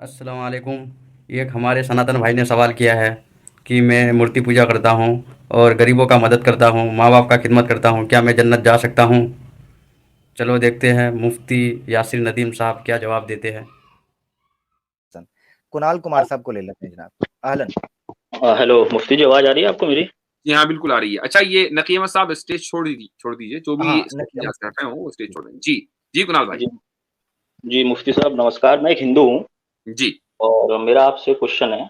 अस्सलाम वालेकुम। एक हमारे सनातन भाई ने सवाल किया है कि मैं मूर्ति पूजा करता हूँ और गरीबों का मदद करता हूँ, माँ बाप का खिदमत करता हूँ, क्या मैं जन्नत जा सकता हूँ? चलो देखते हैं मुफ्ती यासिर नदीम साहब क्या जवाब देते हैं। कुणाल कुमार साहब को ले लेते हैं जनाब। आहलन। हेलो मुफ्ती जी, आवाज आ रही है आपको मेरी? जी हाँ, बिल्कुल आ रही है। अच्छा, ये नकीम अहमद साहब स्टेज छोड़ दीजिए, जो भी हाँ, स्टेज नकीम पे अहमद जाकर आए हो वो स्टेज छोड़ दें। जी, जी कुणाल भाई। जी जी, मुफ्ती साहब नमस्कार। मैं एक हिंदू हूँ जी, और मेरा आपसे क्वेश्चन है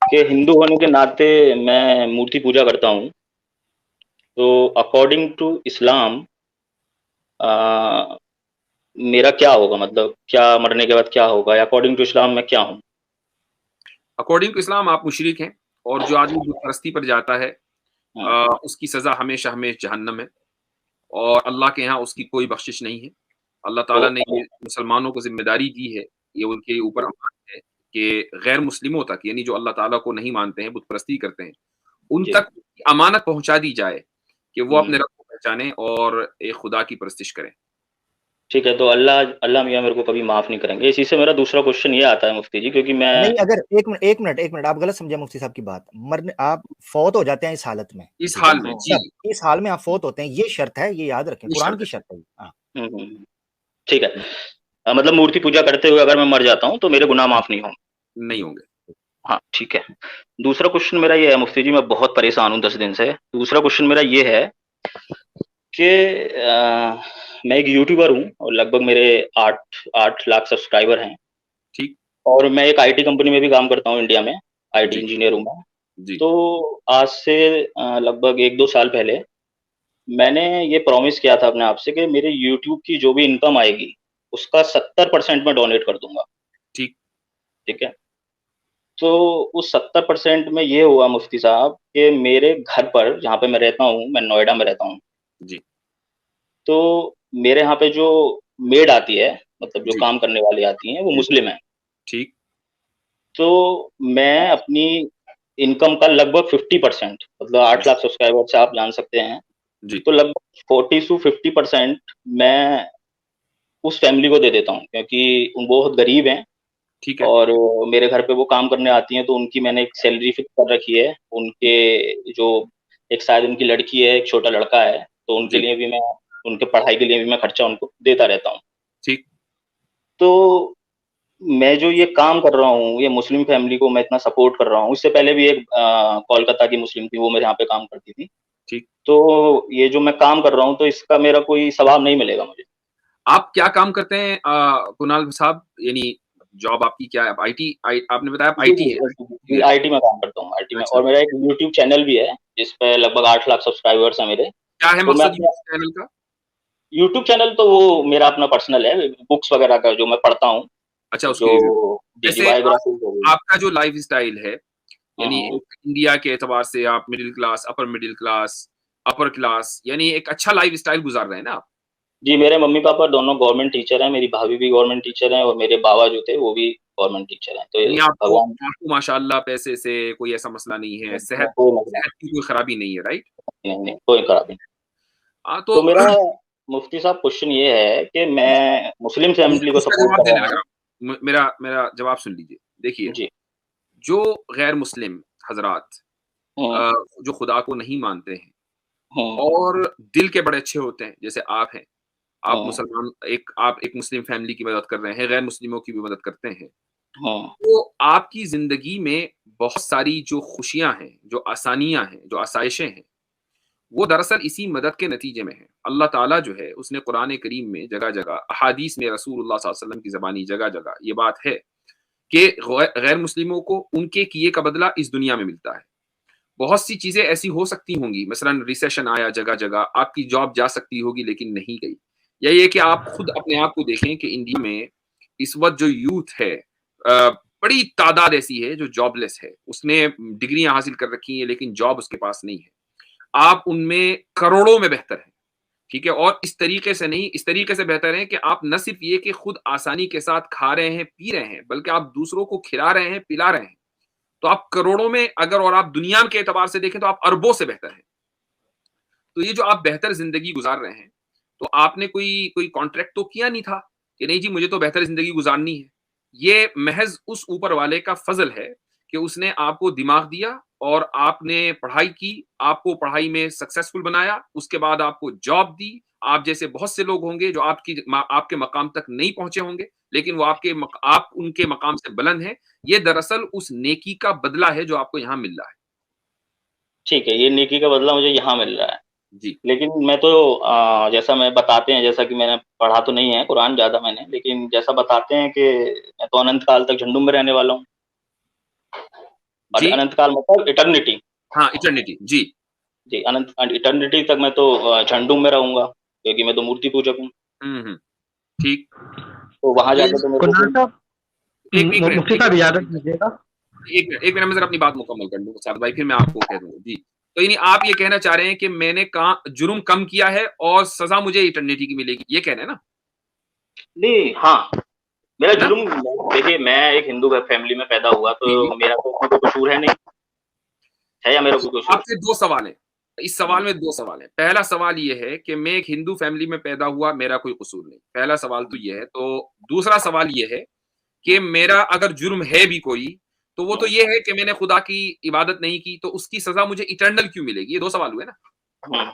कि हिंदू होने के नाते मैं मूर्ति पूजा करता हूँ, तो अकॉर्डिंग टू इस्लाम मेरा क्या होगा? मतलब क्या मरने के बाद क्या होगा, या अकॉर्डिंग टू इस्लाम मैं क्या हूँ? अकॉर्डिंग टू इस्लाम आप मुशरिक हैं और जो आदमी बुत परस्ती पर जाता है हाँ, उसकी सज़ा हमेशा हमेशा जहन्नम है और अल्लाह के यहाँ उसकी कोई बख्शिश नहीं है। अल्लाह तो ताला ने ये मुसलमानों को ज़िम्मेदारी दी है, ये उनके ऊपर अमानत है कि गैर मुस्लिमों तक, यानी जो अल्लाह ताला को नहीं मानते हैं, बुत परस्ती करते हैं, उन जी। तक अमानत पहुँचा दी जाए कि वो हम्म, अपने रब को पहचानें और एक खुदा की परस्तिश करें। ठीक है, तो अल्लाह अल्लाह मियाँ मेरे को कभी माफ़ नहीं करेंगे। इसी से मेरा दूसरा क्वेश्चन ये आता है मुफ्ती जी, क्योंकि मैं नहीं, अगर एक मिनट आप गलत समझे मुफ्ती साहब की बात। मरने आप फौत हो जाते हैं इस हालत में, इस ठीक है? हाल में जी, तब इस हाल में आप फौत होते हैं, ये शर्त है, ये याद रखें, ये कुरान शर्त की है। शर्त है ये। हाँ। हम्म, ठीक है। मतलब मूर्ति पूजा करते हुए अगर मैं मर जाता हूँ तो मेरे गुनाह माफ़ नहीं होंगे? नहीं होंगे। हाँ, ठीक है। दूसरा क्वेश्चन मेरा ये है मुफ्ती जी, मैं बहुत परेशान हूँ 10 दिन से। दूसरा क्वेश्चन मेरा ये है कि मैं एक यूट्यूबर हूँ और लगभग मेरे 8 8 लाख सब्सक्राइबर हैं, ठीक, और मैं एक आईटी कंपनी में भी काम करता हूँ इंडिया में, आईटी जी, इंजीनियर हूँ मैं। जी, तो आज से लगभग 1-2 साल पहले मैंने ये प्रॉमिस किया था अपने आप से कि मेरे यूट्यूब की जो भी इनकम आएगी, उसका 70% मैं डोनेट कर दूँगा, ठीक, ठीक है? तो उस 70% में ये हुआ मुफ्ती साहब कि मेरे घर पर, जहाँ पे मैं रहता हूँ, मैं नोएडा में रहता हूँ, जी, तो मेरे यहाँ पे जो मेड आती है, मतलब जो जी, काम करने वाली आती हैं, वो जी, मुस्लिम हैं। ठीक, तो मैं अपनी इनकम का लगभग 50%, मतलब 8 लाख सब्सक्राइबर से आप जान सकते हैं, जी, तो लगभग 40 टू 50% मैं उस फैमिली को दे देता हूँ, क्योंकि उन बहुत गरीब हैं ठीक है, और मेरे घर पे वो काम करने आती हैं, तो उनकी मैंने एक सैलरी फिक्स कर रखी है। उनके जो एक शायद उनकी लड़की है, एक छोटा लड़का है, तो उनके जी, लिए भी मैं, उनके पढ़ाई के लिए भी मैं खर्चा उनको देता रहता हूँ। ठीक, तो मैं जो ये काम कर रहा हूँ, ये मुस्लिम फैमिली को मैं इतना सपोर्ट कर रहा हूँ। इससे पहले भी एक कोलकाता की मुस्लिम थी, वो मेरे यहाँ पे काम करती थी। ठीक। तो ये जो मैं काम कर रहा हूँ, तो इसका मेरा कोई सवाब नहीं मिलेगा मुझे। आप क्या काम करते हैं कुणाल साहब? यानी जॉब आपकी क्या है? आप आईटी आपने बताया आप जी, आईटी हैं, जी, इंजीनियर हैं। आईटी में काम करता हूँ, आईटी में। अच्छा, और मेरा एक यूट्यूब चैनल भी है, जिस पे लगभग 8 लाख सब्सक्राइबर्स हैं मेरे। क्या है तो मैं मकसद अपना यूट्यूब चैनल का? यूट्यूब चैनल, तो वो मेरा अपना पर्सनल है, बुक्स वगैरह का जो मैं पढ़ता हूँ, अच्छा, उसकी जो रिव्यू। जी, जी, जैसे आप बायोग्राफीज़ हो गई। आपका जो लाइफ़स्टाइल है, हुँ, यानी हुँ। एक इंडिया के एतबार से आप मिडल क्लास, अपर क्लास यानी एक अच्छा लाइफ़स्टाइल गुज़ार रहे हैं ना आप? जी, मेरे मम्मी-पापा दोनों गवर्नमेंट टीचर हैं, मेरी भाभी भी गवर्नमेंट टीचर हैं और मेरे बाबा जो थे, वो भी गवर्नमेंट टीचर हैं। तो ये यानी आपको भगवान, आपको माशाअल्लाह पैसे से कोई ऐसा मसला नहीं है, सेहत कोई मसला सेहत की कोई खराबी नहीं है, राइट? नहीं, नहीं, कोई खराबी नहीं। हाँ, तो तो मेरा मुफ्ती साहब क्वेश्चन ये है कि मैं मुस्लिम मैं फैमिली को उसका सपोर्ट जवाब कर देने रहा हूँ। लगा। मेरा मेरा जवाब सुन लीजिए। देखिए, जी। जो गैर मुस्लिम हज़रात हुँ, अ, जो खुदा को नहीं मानते हैं हुँ, और दिल के बड़े अच्छे होते हैं, जैसे आप हैं। हुँ, आप एक मुस्लिम फैमिली की मदद कर रहे हैं, गैर मुस्लिमों की भी मदद करते हैं। हुँ, तो आपकी ज़िंदगी में बहुत सारी जो खुशियाँ हैं, जो आसानियाँ हैं, जो आसाइशें हैं, वो दरअसल इसी मदद के नतीजे में हैं। अल्लाह ताला जो है, उसने कुरान करीम में जगह-जगह, अहादीस में रसूलुल्लाह सल्लल्लाहु अलैहि वसल्लम की ज़बानी जगह-जगह ये बात है कि गैर मुस्लिमों को उनके किए का बदला इस दुनिया में मिलता है। बहुत सी चीज़ें ऐसी हो सकती होंगी, मसलन रिसेशन आया जगह-जगह, आपकी जॉब जा सकती होगी लेकिन नहीं गई। या ये कि आप खुद अपने आप को देखें कि इंडिया में इस वक़्त जो यूथ है बड़ी तादाद ऐसी है जो जॉबलेस है। उसने डिग्रियाँ हासिल कर रखी हैं लेकिन जॉब उसके पास नहीं है। आप उनमें करोड़ों में बेहतर हैं, ठीक है? और इस तरीके से नहीं, इस तरीके से बेहतर हैं कि आप न सिर्फ़ ये कि खुद आसानी के साथ खा रहे हैं, पी रहे हैं, बल्कि आप दूसरों को खिला रहे हैं, पिला रहे हैं। तो आप करोड़ों में अगर और आप दुनिया के एतबार से देखें तो आप अरबों से बेहतर हैं। तो ये जो आप बेहतर ज़िंदगी गुज़ार रहे हैं, तो आपने कोई कोई कॉन्ट्रैक्ट तो किया नहीं था कि नहीं जी मुझे तो बेहतर ज़िंदगी गुज़ारनी है। ये महज उस ऊपर वाले का फजल है कि उसने आपको दिमाग दिया और आपने पढ़ाई की, आपको पढ़ाई में सक्सेसफुल बनाया, उसके बाद आपको जॉब दी। आप जैसे बहुत से लोग होंगे जो आपके मकाम तक नहीं पहुंचे होंगे, लेकिन वो आप उनके मकाम से बुलंद हैं। ये दरअसल उस नेकी का बदला है जो आपको यहाँ मिल रहा है। ठीक है, ये नेकी का बदला मुझे यहाँ मिल रहा है। जी। लेकिन मैं तो जैसा मैं बताते हैं, जैसा कि मैंने पढ़ा तो नहीं है कुरान ज़्यादा मैंने, लेकिन जैसा बताते हैं कि मैं तो अनंत काल तक झंडू में रहने वाला हूँ। और जी। अनंत काल मतलब इटर्निटी। हाँ, इटर्निटी। जी। जी, अनंत इटर्निटी तक मैं तो झंडू में रहूँगा, क्योंकि मैं तो मूर्ति पूजक हूँ। ठीक। तो वहाँ तो जाके तो मेरे को कुणाल साहब, एक मिनट, मुफ्ती साहब इजाजत दीजिएगा। एक मिनट में जरा अपनी बात मुकम्मल कर लूँ साद भाई, फिर मैं आपको कह दूंगा। जी, तो यानी आप ये कहना चाह रहे हैं कि मैंने जुर्म कम किया है और सजा मुझे इटर्निटी की मिलेगी, ये कह रहे हैं ना? नहीं, हाँ, मेरा है ना? जुर्म, देखिए मैं एक हिंदू फैमिली में पैदा हुआ, जी। तो मेरा तो उसमें कोई कसूर है नहीं, है या मेरा कोई कसूर? आपसे 2 सवाल हैं। इस सवाल में 2 सवाल हैं। पहला सवाल ये है कि मैं एक हिंदू फैमिली में पैदा हुआ, मेरा कोई कसूर नहीं। पहला सवाल तो ये है। तो दूसरा सवाल ये है कि मेरा अगर जुर्म है भी कोई, तो वो तो ये है कि मैंने खुदा की इबादत नहीं की, तो उसकी सजा मुझे इटर्नल क्यों मिलेगी? ये 2 सवाल हुए ना? हुँ।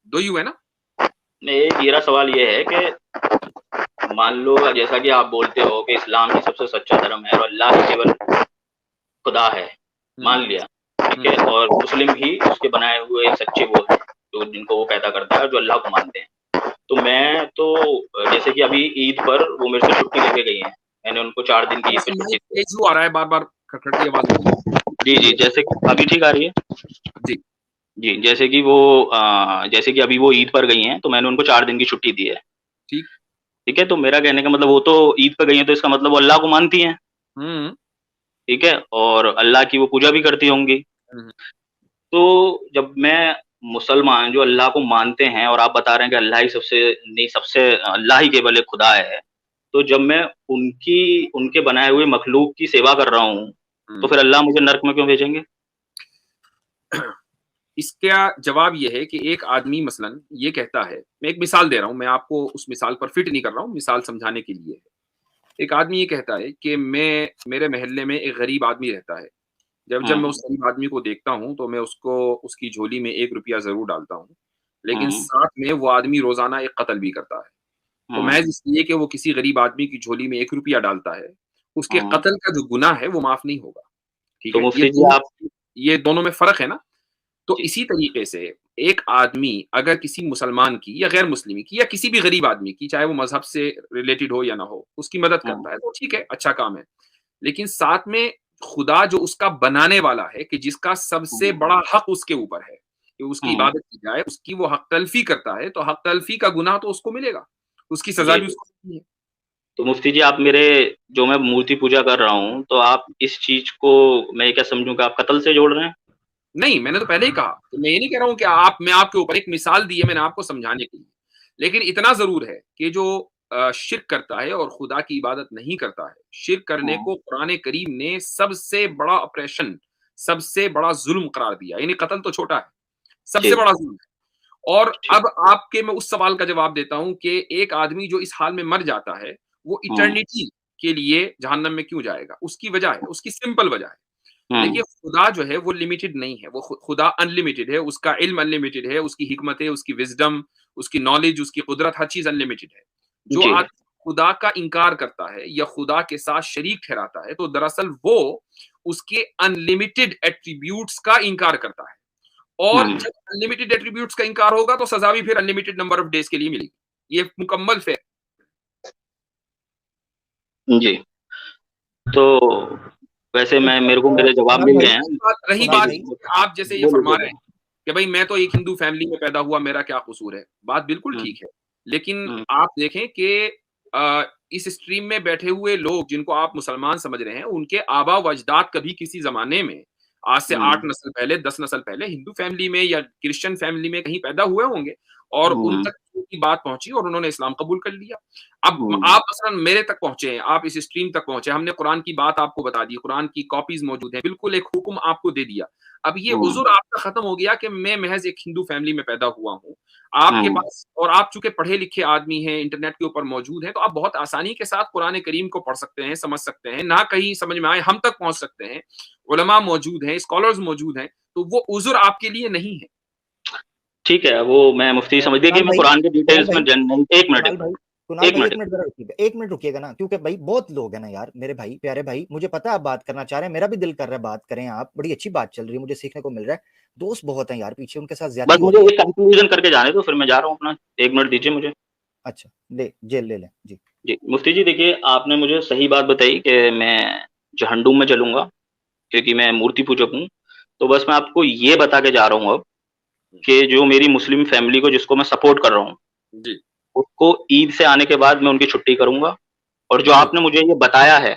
2 ही हुए ना? नहीं, मेरा सवाल ये है कि मान लो जैसा कि आप बोलते हो कि इस्लाम ही सबसे सच्चा धर्म है और अल्लाह ही केवल खुदा है, मान लिया, ठीक है? और मुस्लिम ही उसके बनाए हुए सच्चे वो हैं, जो जिनको वो पैदा करता है और जो अल्लाह को मानते हैं। तो मैं तो जैसे कि अभी ईद पर वो मेरे से छुट्टी लेके गई हैं, मैंने उनको 4 दिन की ईद पे छुट्टी दी। तेज आ रहा है, बार-बार खटखट की आवाज़ हो रही है। जी, जी, जैसे कि अभी ठीक आ रही है? जी। जी, जैसे कि अभी वो ईद पर गई हैं, तो मैंने उनको 4 दिन की छुट्टी दी है। ठीक। ठीक है? तो मेरा कहने का मतलब वो तो ईद पे गई हैं, तो इसका मतलब वो अल्लाह को मानती हैं, हुँ। ठीक है? और अल्लाह की वो पूजा भी करती होंगी। हुँ। तो जब मैं मुसलमान जो अल्लाह को मानते हैं और आप बता रहे हैं कि सबसे अल्लाह ही केवल एक खुदा है, तो जब मैं उनके बनाए हुए मखलूक की सेवा कर रहा हूँ, तो फिर अल्लाह मुझे नर्क में क्यों भेजेंगे? इसका जवाब ये है कि एक आदमी मसलन ये कहता है, मैं एक मिसाल दे रहा हूँ, मैं आपको उस मिसाल पर फिट नहीं कर रहा हूँ, मिसाल समझाने के लिए है। एक आदमी ये कहता है कि मेरे मोहल्ले में एक गरीब आदमी रहता है। जब मैं हुँ, उस गरीब आदमी को देखता हूँ, तो मैं उसको उसकी झोली में ₹1 ज़रूर डालता हूँ। लेकिन हुँ, साथ में वो आदमी रोज़ाना एक कत्ल भी करता है। तो हुँ, महज़ इसलिए कि वो किसी गरीब आदमी की झोली में ₹1 डालता है, उसके हुँ। कत्ल का जो गुनाह है, वो माफ़ नहीं होगा। ठीक तो है? मुफ्ती जी आप ये दोनों में फ़र्क है ना? तो जी, इसी तरीके से एक आदमी अगर किसी मुसलमान की या गैर मुस्लिम की या किसी भी गरीब आदमी की, चाहे वो मज़हब से रिलेटेड हो या ना हो, उसकी मदद हुँ, करता है, तो ठीक है, अच्छा काम है। लेकिन साथ में खुदा जो उसका बनाने वाला है, कि जिसका सबसे हुँ, बड़ा हक उसके ऊपर है, कि उसकी हुँ। इबादत की जाए, उसकी वो हक तलफ़ी करता है, तो हक तलफ़ी का गुनाह तो उसको मिलेगा। उसकी सज़ा जी, भी जी। उसको मिलनी है। तो मुफ्ती जी आप मेरे जो मैं मूर्ति पूजा कर रहा हूँ, तो आप इस चीज़ को मैं ये क्या समझूँ कि आप कत्ल से जोड़ रहे हैं? नहीं, मैंने तो पहले ही कहा, कि मैं ये नहीं कह रहा हूँ कि मैं आपके ऊपर एक मिसाल दी है मैंने आपको समझाने के लिए। लेकिन इतना ज़रूर है कि जो शिर्क करता है और खुदा की इबादत नहीं करता है, शिर्क करने हुँ, को कुरान करीम ने सबसे बड़ा ऑपरेशन, सबसे बड़ा ज़ुल्म करार दिया। यानी कत्ल तो छोटा है, सबसे जी, बड़ा ज़ुल्म है। और जी। अब आपके मैं उस सवाल का जवाब देता हूँ कि एक आदमी जो इस हाल में मर जाता है, वो हुँ, इटर्निटी के लिए जहन्नम में क्यों जाएगा? उसकी वजह है, उसकी सिंपल वजह है। हुँ, देखिए, खुदा जो है वो लिमिटेड नहीं है, वो खुदा अनलिमिटेड है, उसका इल्म अनलिमिटेड है, उसकी हिकमतें, उसकी विज़डम, उसकी नॉलेज, उसकी कुदरत, हर चीज़ अनलिमिटेड है। जो जी, आदमी खुदा का इनकार करता है या खुदा के साथ शरीक ठहराता है, तो दरअसल वो उसके अनलिमिटेड एट्रिब्यूट्स का इनकार करता है। और हुँ, जब अनलिमिटेड एट्रिब्यूट्स का इनकार होगा, तो सज़ा भी फिर अनलिमिटेड नंबर ऑफ डेज़ के लिए मिलेगी। ये मुकम्मल फेयर। जी। तो वैसे मैं मेरे को मेरे जवाब कुणाल मिल गए भाई, हैं। रही कुणाल जी, बात भाई, जी। आप जैसे ये बोलिए, फरमा रहे बोलिए। हैं कि भाई मैं तो एक हिंदू फैमिली में पैदा हुआ, मेरा क्या कसूर है? बात बिल्कुल हुँ, ठीक है। लेकिन हुँ, आप देखें कि इस स्ट्रीम में बैठे हुए लोग जिनको आप मुसलमान समझ रहे हैं, उनके आबा व अजदाद कभी किसी ज़माने में, आज से 8 नस्ल पहले, 10 नस्ल पहले हिंदू फैमिली में या क्रिश्चियन फैमिली में कहीं पैदा हुए होंगे और उन हुँ, तक की बात पहुंची और उन्होंने इस्लाम कबूल कर लिया। अब आप मसलन मेरे तक पहुंचे हैं, आप इस स्ट्रीम तक पहुंचे, हमने कुरान की बात आपको बता दी, कुरान की कॉपीज मौजूद हैं, बिल्कुल एक हुक्म आपको दे दिया। अब ये उज़ुर आपका खत्म हो गया कि मैं महज एक हिंदू फैमिली में पैदा हुआ हूँ। आपके पास, और आप चूंकि पढ़े लिखे आदमी हैं, इंटरनेट के ऊपर मौजूद हैं, तो आप बहुत आसानी के साथ कुरान करीम को पढ़ सकते हैं, समझ सकते हैं, ना कहीं समझ में आए हम तक पहुंच सकते हैं। उलमा मौजूद हैं, स्कॉलर्स मौजूद हैं, तो वो उज़ुर आपके लिए नहीं है। ठीक है, वो मैं मुफ्ती समझ गया कि मैं कुरान के डिटेल्स में एक मिनट कुणाल भाई 1 मिनट जरा रुकिएगा, 1 मिनट रुकिएगा ना, क्योंकि भाई बहुत लोग हैं ना यार, मेरे भाई, प्यारे भाई, मुझे पता है आप बात करना चाह रहे हैं, मेरा भी दिल कर रहा है बात करें आप, बड़ी अच्छी बात चल रही है, मुझे सीखने को मिल रहा है, दोस्त बहुत हैं यार पीछे, उनके साथ बस ज्यादती हो मुझे रही है। एक कंक्लूजन करके जाने दो, फिर मैं जा रहा हूँ अपना, 1 मिनट दीजिए मुझे। अच्छा, ले लें जी। जी, मुफ्ती जी देखिए, आपने मुझे सही बात बताई कि मैं जहन्नुम में जलूँगा क्योंकि मैं मूर्ति पूजक हूँ। तो बस मैं आपको ये बता के जा रहा हूँ अब कि जो मेरी मुस्लिम फैमिली को जिसको मैं सपोर्ट कर रहा हूँ, जी, उसको ईद से आने के बाद मैं उनकी छुट्टी करूँगा और जो आपने मुझे ये बताया है,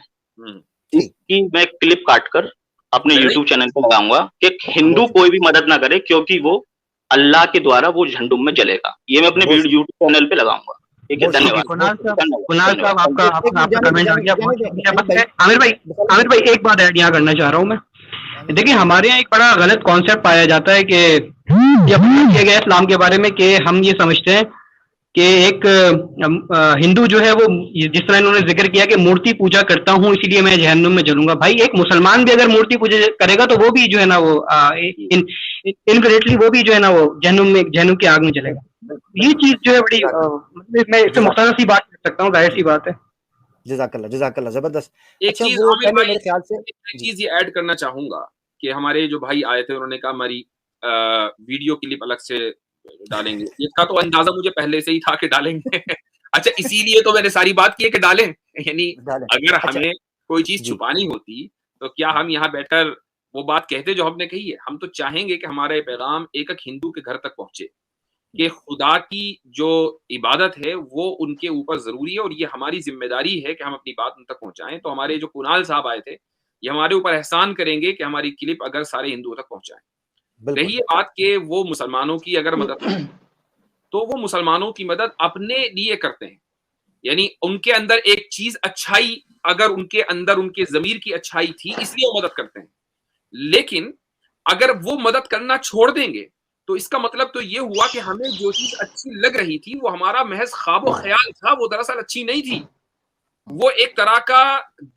उसकी मैं क्लिप काट कर अपने यूट्यूब चैनल पे लगाऊँगा कि हिंदू कोई भी मदद ना करे क्योंकि वो अल्लाह के द्वारा वो जहन्नुम में जलेगा। ये मैं अपने यूट्यूब चैनल पे लगाऊँगा। ठीक है, धन्यवाद। कुणाल साहब आपका कमेंट आ गया, बहुत शुक्रिया। आमिर भाई एक बात ऐड यहाँ करना चाह रहा हूँ मैं। देखिए हमारे यहाँ एक बड़ा गलत कॉन्सेप्ट पाया जाता है कि ये किया गया इस्लाम के बारे में कि हम ये समझते हैं कि एक हिंदू जो है वो, जिस तरह इन्होंने जिक्र किया कि मूर्ति पूजा करता हूँ इसीलिए मैं जहन्नुम में जलूंगा। भाई एक मुसलमान भी अगर मूर्ति पूजा करेगा तो वो भी जो है ना वो इनडायरेक्टली वो भी जो है ना वो जहन्नुम की आग में जलेगा। ये चीज जो है बड़ी मैं इससे मुख्तसर सी बात कर सकता हूँ, जाहिर सी बात है। जज़ाकल्लाह जबरदस्त। एक अच्छा चीज वो आमिर पहले भाई, मेरे ख्याल से एक चीज ये ऐड करना चाहूंगा कि हमारे जो भाई आए थे उन्होंने कहा हमारी वीडियो क्लिप अलग से डालेंगे। इसका तो अंदाजा मुझे पहले से ही था कि डालेंगे। अच्छा, इसीलिए तो मैंने सारी बात की है कि डालें, यानी अगर हमें कोई चीज छुपानी होती तो क्या हम यहाँ बैठकर वो बात कहते जो हमने कही है। हम तो चाहेंगे कि हमारा ये पैगाम एक एक हिंदू के घर तक पहुंचे कि खुदा की जो इबादत है वो उनके ऊपर जरूरी है और ये हमारी जिम्मेदारी है कि हम अपनी बात उन तक पहुंचाएं। तो हमारे जो कुणाल साहब आए थे ये हमारे ऊपर एहसान करेंगे कि हमारी क्लिप अगर सारे हिंदुओं तक पहुंचाएं। रही ये बात कि वो मुसलमानों की अगर मदद तो वो मुसलमानों की मदद अपने लिए करते हैं, यानी उनके अंदर एक चीज अच्छाई, अगर उनके अंदर उनके जमीर की अच्छाई थी इसलिए वो मदद करते हैं। लेकिन अगर वो मदद करना छोड़ देंगे तो इसका मतलब तो ये हुआ कि हमें जो चीज अच्छी लग रही थी वो हमारा महज ख्वाब ख्याल था, वो दरअसल अच्छी नहीं थी। वो एक तरह का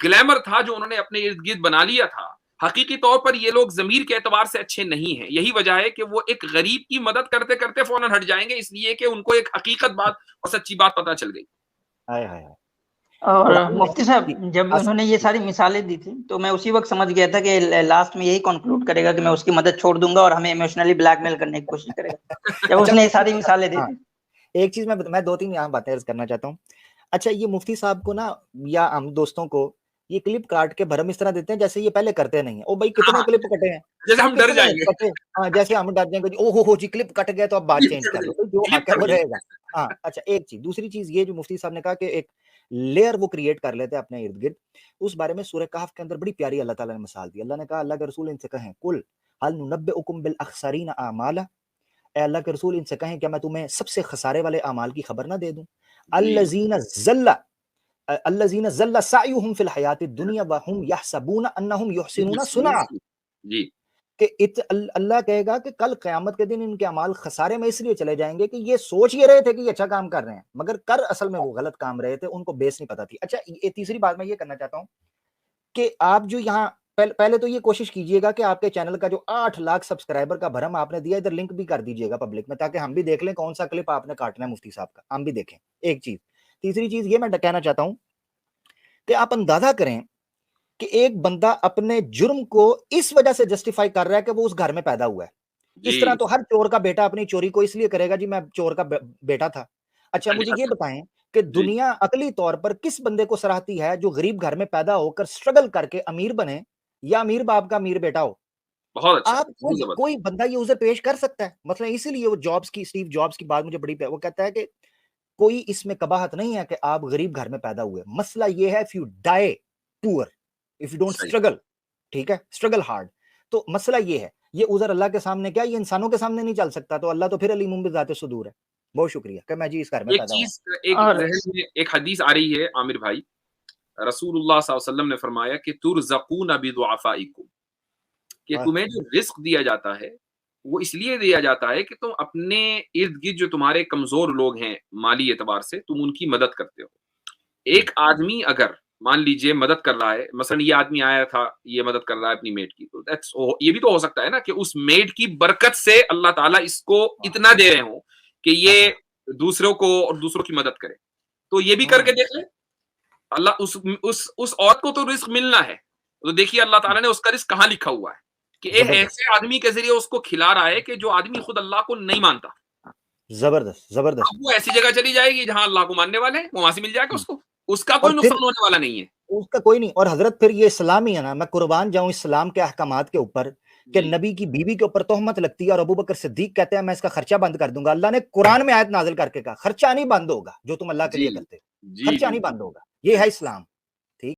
ग्लैमर था जो उन्होंने अपने इर्द गिर्द बना लिया था। हकीकी तौर पर ये लोग जमीर के एतबार से अच्छे नहीं हैं। यही वजह है कि वो एक गरीब की मदद करते करते फौरन हट जाएंगे, इसलिए कि उनको एक हकीकत बात और सच्ची बात पता चल गई। हाय हाय हाय। और मुफ्ती साहब जब उन्होंने ये सारी मिसालें दी थी तो मैं उसी वक्त समझ गया था कि लास्ट में यही कंक्लूड करेगा कि मैं उसकी मदद छोड़ दूंगा और हमें इमोशनली ब्लैकमेल करने की कोशिश करेगा जब उसने ये सारी मिसालें दी थी। एक चीज मैं 2-3 यहाँ बातें अर्ज करना चाहता हूँ। अच्छा, ये मुफ्ती साहब को ना या हम दोस्तों को ये क्लिप काट के भरम इस तरह देते हैं जैसे ये पहले करते नहीं है। ओ भाई कितने क्लिप कटे हैं, जैसे हम डर जाएंगे। हाँ, जैसे हम डर जाएंगे, ओ हो जी क्लिप कट गया तो अब बात चेंज कर लो, तो जो हक है वो रहेगा। हाँ, अच्छा एक चीज, दूसरी चीज ये जो मुफ्ती साहब ने कहा कि एक लेयर वो क्रिएट कर लेते हैं अपने इर्द गिर्द, उस बारे में सूरह कहफ के अंदर बड़ी प्यारी अल्लाह ताला ने मिसाल दी। अल्लाह ने कहा, अल्लाह के रसूल इनसे कहें, कुल हल नुनब्बिउकुम बिल अखसरीन आमाला, ए अल्लाह के रसूल इनसे कहें क्या मैं तुम्हें सबसे खसारे वाले अमाल की खबर ना दे दूं। अल्लज़ीना ज़ल्ला सायुहुम फिल हयातिद दुनिया व हुम यहसबूना अन्नहुम युहसिनूना सुना। जी, कि अल्लाह कहेगा कि कल क़यामत के दिन इनके अमाल खसारे में इसलिए चले जाएंगे कि ये सोच ये रहे थे कि ये अच्छा काम कर रहे हैं मगर कर असल में वो गलत काम रहे थे, उनको बेस नहीं पता थी। अच्छा, ये तीसरी बात मैं ये करना चाहता हूँ कि आप जो यहाँ पहले तो ये कोशिश कीजिएगा कि आपके चैनल का जो 8 लाख सब्सक्राइबर का भरम आपने दिया, इधर लिंक भी कर दीजिएगा पब्लिक में, ताकि हम भी देख लें कौन सा क्लिप आपने काटना है मुफ्ती साहब का, हम भी देखें। एक चीज। तीसरी चीज ये मैं कहना चाहता हूं कि आप अंदाजा करें कि एक बंदा अपने जुर्म को इस वजह से जस्टिफाई कर रहा है कि वो उस घर में पैदा हुआ है। इस तरह तो हर चोर का बेटा अपनी चोरी को इसलिए करेगा जी मैं चोर का बेटा था। अच्छा, मुझे ये बताएं कि दुनिया अकली तौर पर किस बंदे को सराहती है जो गरीब घर में पैदा होकर स्ट्रगल करके अमीर बने या अमीर बाप का अमीर बेटा हो। बहुत अच्छा, आप कोई बंदा ये उसे पेश कर सकता है। मतलब इसीलिए वो स्टीव जॉब्स की बात मुझे बड़ी, वो कहता है कि कोई इसमें कबाहत नहीं है कि आप गरीब घर में पैदा हुए, मसला ये है if you die poor, if you don't struggle, ठीक है, स्ट्रगल हार्ड, तो मसला ये है। ये उज़र अल्लाह के सामने क्या, ये इंसानों के सामने नहीं चल सकता, तो अल्लाह तो फिर अलीमुम बिज़ाति सुदूर है। बहुत शुक्रिया कि मैं जी इस घर में एक पैदा हुआ। चीज और जहन में एक हदीस आ रही है आमिर भाई, रसूलुल्लाह सल्लल्लाहु अलैहि वसल्लम ने फरमाया कि तुरज़क़ून बिदुआफ़ाइकुम, कि वाह, तुम्हें जो रिस्क दिया जाता है वो इसलिए दिया जाता है कि तुम अपने इर्द गिर्द जो तुम्हारे कमजोर लोग हैं माली एतबार से, तुम उनकी मदद करते हो। एक आदमी अगर मान लीजिए मदद कर रहा है, मसलन ये आदमी आया था, ये मदद कर रहा है अपनी मेड की, तो ये भी तो हो सकता है ना कि उस मेड की बरकत से अल्लाह ताला इसको इतना दे रहे हो कि ये दूसरों को और दूसरों की मदद करे। तो ये भी करके देख ले, अल्लाह उस औरत को तो रिस्क मिलना है, तो देखिए अल्लाह ताला ने उसका रिस्क कहाँ लिखा हुआ है कि एक जबरदस्त ऐसे आदमी के जरिए उसको खिला रहा है कि जो आदमी खुद अल्लाह को नहीं मानता। जबरदस्त जबरदस्त। अब वो ऐसी जगह चली जाएगी जहां अल्लाह को मानने वाले हैं, वो वहां से मिल जाएगा उसको, उसका और कोई फिर नुकसान होने वाला नहीं है। उसका कोई नहीं। और हजरत फिर ये इस्लाम ही है ना, मैं कुर्बान जाऊं इस्लाम के अहकामात के ऊपर कि जी नबी की बीवी के ऊपर तोहमत लगती है और अबू बकर सिद्दीक कहते हैं मैं इसका खर्चा बंद कर दूंगा। अल्लाह ने कुरान में आयत नाजिल करके कहा खर्चा नहीं बंद होगा जो तुम अल्लाह के लिए जी करते हो, जी खर्चा जी नहीं बंद होगा। ये है इस्लाम।